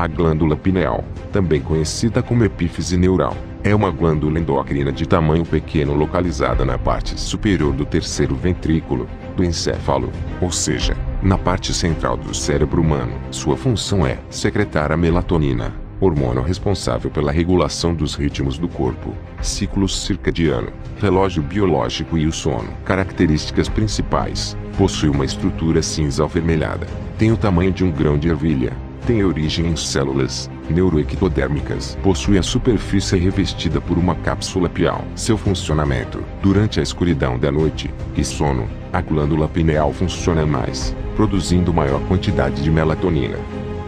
A glândula pineal, também conhecida como epífise neural, é uma glândula endócrina de tamanho pequeno localizada na parte superior do terceiro ventrículo, do encéfalo, ou seja, na parte central do cérebro humano. Sua função é secretar a melatonina, hormônio responsável pela regulação dos ritmos do corpo, ciclo circadiano, relógio biológico e o sono. Características principais: possui uma estrutura cinza avermelhada, tem o tamanho de um grão de ervilha, tem origem em células neuroectodérmicas, possui a superfície revestida por uma cápsula pial. Seu funcionamento: durante a escuridão da noite e sono, a glândula pineal funciona mais, produzindo maior quantidade de melatonina.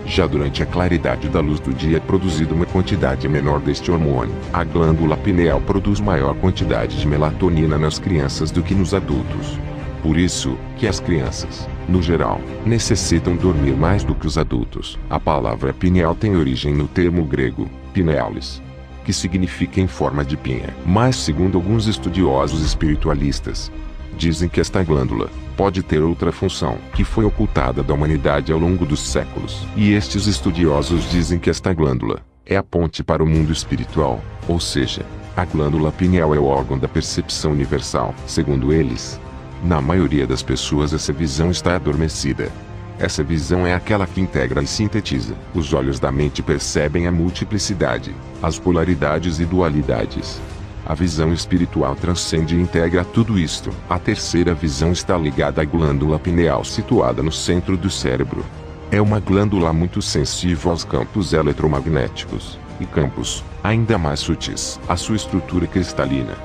Já durante a claridade da luz do dia é produzida uma quantidade menor deste hormônio. A glândula pineal produz maior quantidade de melatonina nas crianças do que nos adultos. Por isso, que as crianças, no geral, necessitam dormir mais do que os adultos. A palavra pineal tem origem no termo grego, pinealis, que significa em forma de pinha. Mas segundo alguns estudiosos espiritualistas, dizem que esta glândula pode ter outra função, que foi ocultada da humanidade ao longo dos séculos. E estes estudiosos dizem que esta glândula é a ponte para o mundo espiritual, ou seja, a glândula pineal é o órgão da percepção universal. Segundo eles, na maioria das pessoas essa visão está adormecida. Essa visão é aquela que integra e sintetiza. Os olhos da mente percebem a multiplicidade, as polaridades e dualidades. A visão espiritual transcende e integra tudo isto. A terceira visão está ligada à glândula pineal situada no centro do cérebro. É uma glândula muito sensível aos campos eletromagnéticos, e campos, ainda mais sutis. A sua estrutura cristalina.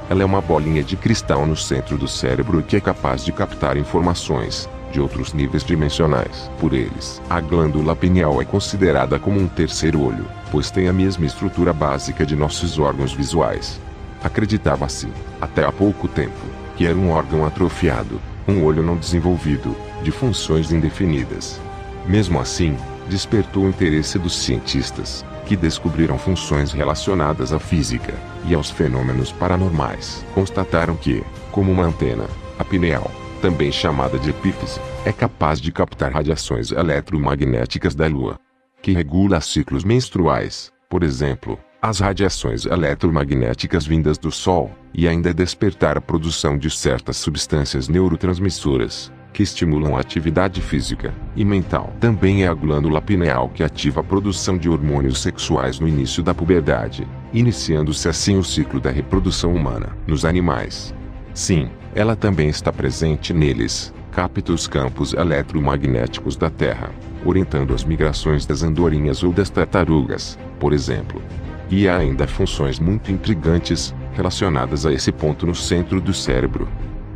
Ela é uma bolinha de cristal no centro do cérebro que é capaz de captar informações de outros níveis dimensionais. Por eles, a glândula pineal é considerada como um terceiro olho, pois tem a mesma estrutura básica de nossos órgãos visuais. Acreditava-se, até há pouco tempo, que era um órgão atrofiado, um olho não desenvolvido, de funções indefinidas. Mesmo assim, despertou o interesse dos cientistas, que descobriram funções relacionadas à física e aos fenômenos paranormais. Constataram que, como uma antena, a pineal, também chamada de epífise, é capaz de captar radiações eletromagnéticas da Lua, que regula ciclos menstruais, por exemplo, as radiações eletromagnéticas vindas do Sol, e ainda despertar a produção de certas substâncias neurotransmissoras, que estimulam a atividade física e mental. Também é a glândula pineal que ativa a produção de hormônios sexuais no início da puberdade, iniciando-se assim o ciclo da reprodução humana. Nos animais, sim, ela também está presente neles, capta os campos eletromagnéticos da Terra, orientando as migrações das andorinhas ou das tartarugas, por exemplo. E há ainda funções muito intrigantes, relacionadas a esse ponto no centro do cérebro.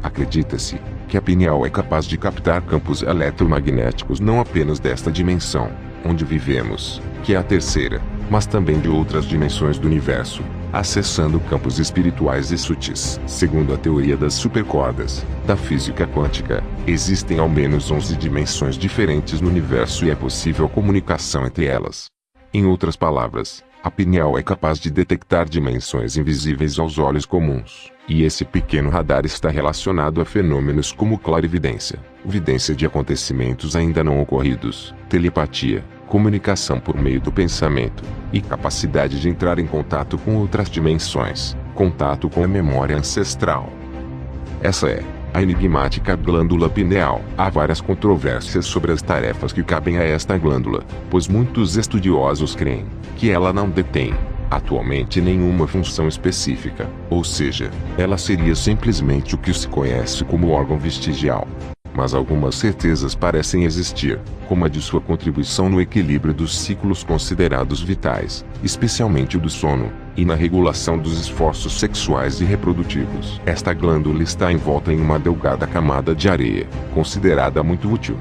Acredita-se que a pineal é capaz de captar campos eletromagnéticos não apenas desta dimensão, onde vivemos, que é a terceira, mas também de outras dimensões do universo, acessando campos espirituais e sutis. Segundo a teoria das supercordas, da física quântica, existem ao menos 11 dimensões diferentes no universo e é possível comunicação entre elas. Em outras palavras, a pineal é capaz de detectar dimensões invisíveis aos olhos comuns, e esse pequeno radar está relacionado a fenômenos como clarividência, vidência de acontecimentos ainda não ocorridos, telepatia, comunicação por meio do pensamento, e capacidade de entrar em contato com outras dimensões, contato com a memória ancestral. Essa é a enigmática glândula pineal. Há várias controvérsias sobre as tarefas que cabem a esta glândula, pois muitos estudiosos creem que ela não detém, atualmente, nenhuma função específica, ou seja, ela seria simplesmente o que se conhece como órgão vestigial. Mas algumas certezas parecem existir, como a de sua contribuição no equilíbrio dos ciclos considerados vitais, especialmente o do sono, e na regulação dos esforços sexuais e reprodutivos. Esta glândula está envolta em uma delgada camada de areia, considerada muito útil.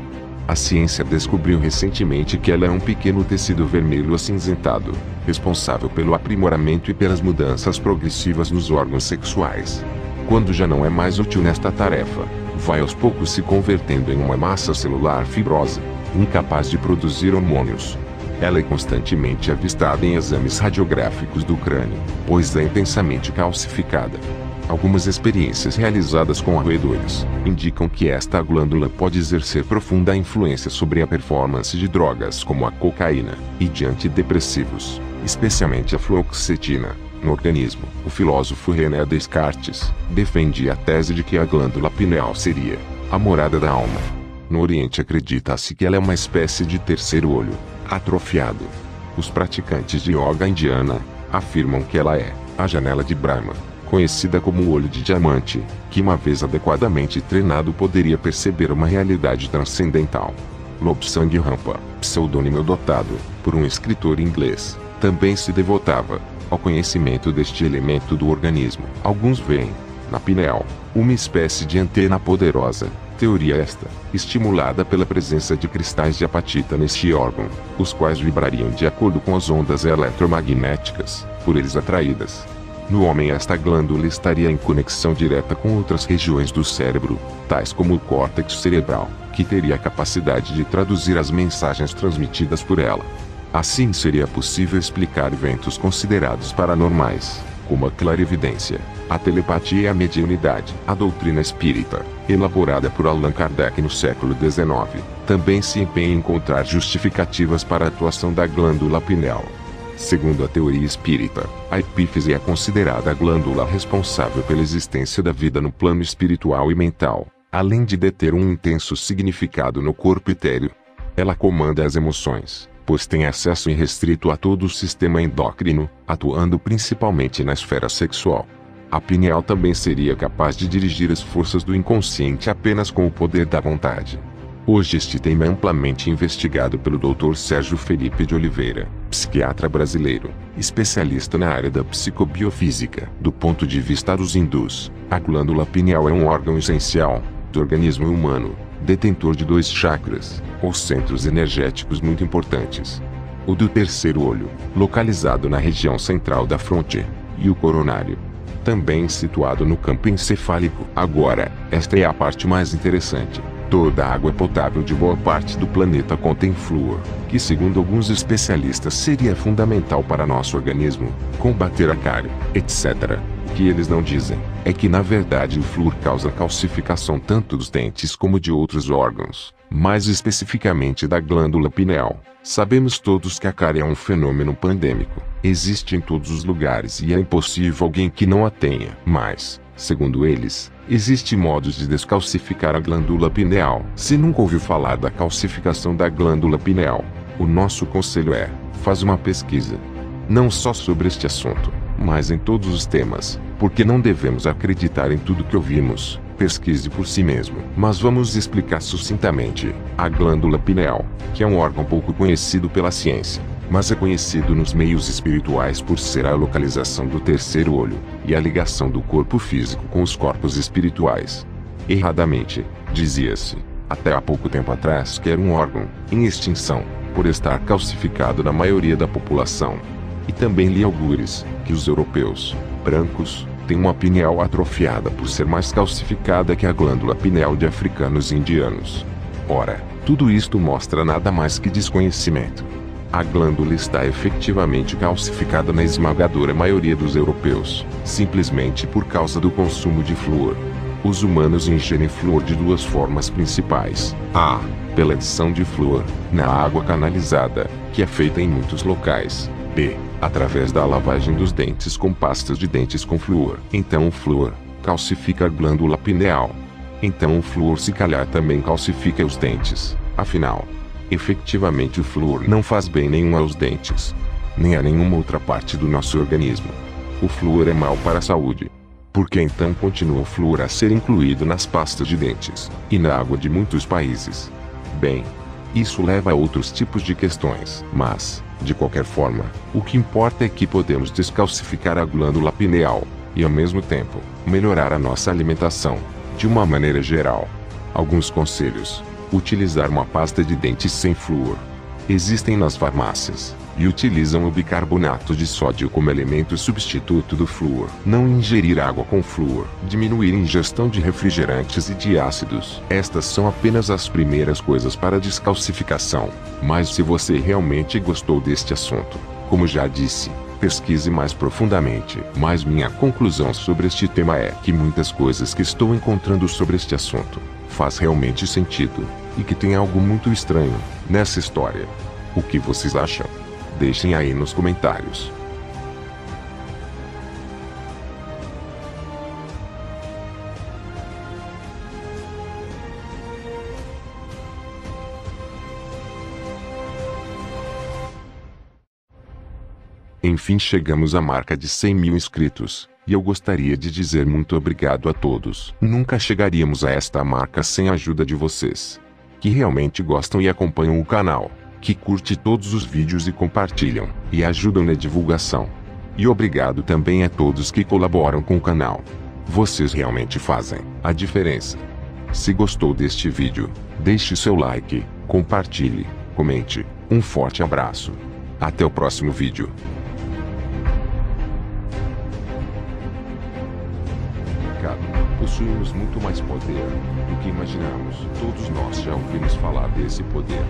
A ciência descobriu recentemente que ela é um pequeno tecido vermelho acinzentado, responsável pelo aprimoramento e pelas mudanças progressivas nos órgãos sexuais. Quando já não é mais útil nesta tarefa, vai aos poucos se convertendo em uma massa celular fibrosa, incapaz de produzir hormônios. Ela é constantemente avistada em exames radiográficos do crânio, pois é intensamente calcificada. Algumas experiências realizadas com roedores indicam que esta glândula pode exercer profunda influência sobre a performance de drogas como a cocaína e de antidepressivos, especialmente a fluoxetina, no organismo. O filósofo René Descartes defendia a tese de que a glândula pineal seria a morada da alma. No Oriente acredita-se que ela é uma espécie de terceiro olho, atrofiado. Os praticantes de yoga indiana afirmam que ela é a janela de Brahma, conhecida como o olho de diamante, que uma vez adequadamente treinado poderia perceber uma realidade transcendental. Lobsang Rampa, pseudônimo dotado por um escritor inglês, também se devotava ao conhecimento deste elemento do organismo. Alguns veem na pineal uma espécie de antena poderosa, teoria esta estimulada pela presença de cristais de apatita neste órgão, os quais vibrariam de acordo com as ondas eletromagnéticas por eles atraídas. No homem, esta glândula estaria em conexão direta com outras regiões do cérebro, tais como o córtex cerebral, que teria a capacidade de traduzir as mensagens transmitidas por ela. Assim seria possível explicar eventos considerados paranormais, como a clarividência, a telepatia e a mediunidade. A doutrina espírita, elaborada por Allan Kardec no século XIX, também se empenha em encontrar justificativas para a atuação da glândula pineal. Segundo a teoria espírita, a epífise é considerada a glândula responsável pela existência da vida no plano espiritual e mental, além de deter um intenso significado no corpo etéreo. Ela comanda as emoções, pois tem acesso irrestrito a todo o sistema endócrino, atuando principalmente na esfera sexual. A pineal também seria capaz de dirigir as forças do inconsciente apenas com o poder da vontade. Hoje este tema é amplamente investigado pelo Dr. Sérgio Felipe de Oliveira, psiquiatra brasileiro, especialista na área da psicobiofísica. Do ponto de vista dos hindus, a glândula pineal é um órgão essencial do organismo humano, detentor de 2 chakras, ou centros energéticos muito importantes. O do terceiro olho, localizado na região central da fronte, e o coronário, também situado no campo encefálico. Agora, esta é a parte mais interessante. Toda a água potável de boa parte do planeta contém flúor, que segundo alguns especialistas seria fundamental para nosso organismo combater a cárie, etc. O que eles não dizem é que na verdade o flúor causa calcificação tanto dos dentes como de outros órgãos, mais especificamente da glândula pineal. Sabemos todos que a cárie é um fenômeno pandêmico, existe em todos os lugares e é impossível alguém que não a tenha. Mas, segundo eles, existem modos de descalcificar a glândula pineal. Se nunca ouviu falar da calcificação da glândula pineal, o nosso conselho é: faz uma pesquisa. Não só sobre este assunto, mas em todos os temas, porque não devemos acreditar em tudo que ouvimos. Pesquise por si mesmo. Mas vamos explicar sucintamente. A glândula pineal, que é um órgão pouco conhecido pela ciência, mas é conhecido nos meios espirituais por ser a localização do terceiro olho, e a ligação do corpo físico com os corpos espirituais. Erradamente, dizia-se, até há pouco tempo atrás, que era um órgão em extinção, por estar calcificado na maioria da população. E também li algures que os europeus, brancos, têm uma pineal atrofiada por ser mais calcificada que a glândula pineal de africanos e indianos. Ora, tudo isto mostra nada mais que desconhecimento. A glândula está efetivamente calcificada na esmagadora maioria dos europeus, simplesmente por causa do consumo de flúor. Os humanos ingerem flúor de 2 formas principais. A. Pela adição de flúor na água canalizada, que é feita em muitos locais. B. Através da lavagem dos dentes com pastas de dentes com flúor. Então o flúor calcifica a glândula pineal. Então o flúor se calhar também calcifica os dentes. Afinal, efetivamente o flúor não faz bem nenhum aos dentes, nem a nenhuma outra parte do nosso organismo. O flúor é mau para a saúde. Por que então continua o flúor a ser incluído nas pastas de dentes e na água de muitos países? Bem, isso leva a outros tipos de questões, mas, de qualquer forma, o que importa é que podemos descalcificar a glândula pineal, e ao mesmo tempo, melhorar a nossa alimentação, de uma maneira geral. Alguns conselhos: utilizar uma pasta de dentes sem flúor. Existem nas farmácias, e utilizam o bicarbonato de sódio como elemento substituto do flúor. Não ingerir água com flúor. Diminuir a ingestão de refrigerantes e de ácidos. Estas são apenas as primeiras coisas para a descalcificação. Mas se você realmente gostou deste assunto, como já disse, Pesquise mais profundamente, mas minha conclusão sobre este tema é que muitas coisas que estou encontrando sobre este assunto faz realmente sentido, e que tem algo muito estranho nessa história. O que vocês acham? Deixem aí nos comentários. Enfim, chegamos à marca de 100 mil inscritos, e eu gostaria de dizer muito obrigado a todos. Nunca chegaríamos a esta marca sem a ajuda de vocês, que realmente gostam e acompanham o canal, que curte todos os vídeos e compartilham, e ajudam na divulgação. E obrigado também a todos que colaboram com o canal. Vocês realmente fazem a diferença. Se gostou deste vídeo, deixe seu like, compartilhe, comente. Um forte abraço. Até o próximo vídeo. Possuímos muito mais poder do que imaginamos. Todos nós já ouvimos falar desse poder.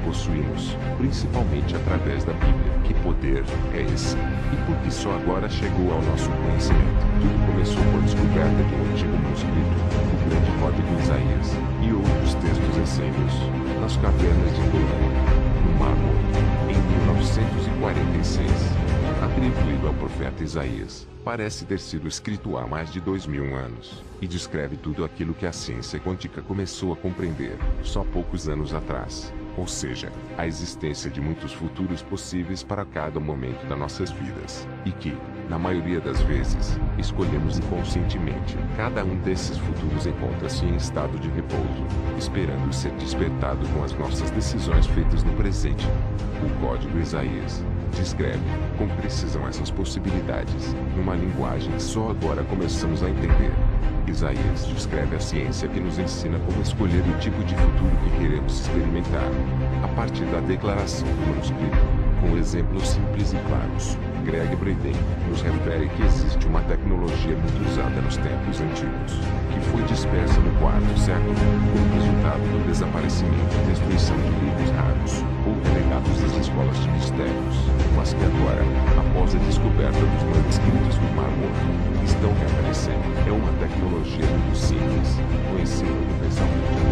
Possuímos, principalmente através da Bíblia. Que poder é esse? E por que só agora chegou ao nosso conhecimento? Tudo começou com a descoberta de um antigo manuscrito, o grande Código Isaías, e outros textos essênios, nas cavernas de Adullam, no Mar Morto, em 1946. Atribuído ao profeta Isaías, parece ter sido escrito há mais de 2000 anos, e descreve tudo aquilo que a ciência quântica começou a compreender só poucos anos atrás, ou seja, a existência de muitos futuros possíveis para cada momento das nossas vidas, e que, na maioria das vezes, escolhemos inconscientemente. Cada um desses futuros encontra-se em estado de repouso, esperando ser despertado com as nossas decisões feitas no presente. O Código Isaías descreve com precisão essas possibilidades, numa linguagem que só agora começamos a entender. Isaías descreve a ciência que nos ensina como escolher o tipo de futuro que queremos experimentar. A partir da declaração do manuscrito, com exemplos simples e claros, Greg Braden nos refere que existe uma tecnologia muito usada nos tempos antigos, que foi dispersa no quarto século, como resultado do desaparecimento e destruição de livros raros, ou relegados das escolas de mistérios, mas que agora, após a descoberta dos manuscritos do Mar Morto, estão reaparecendo. É uma tecnologia muito simples, conhecida universalmente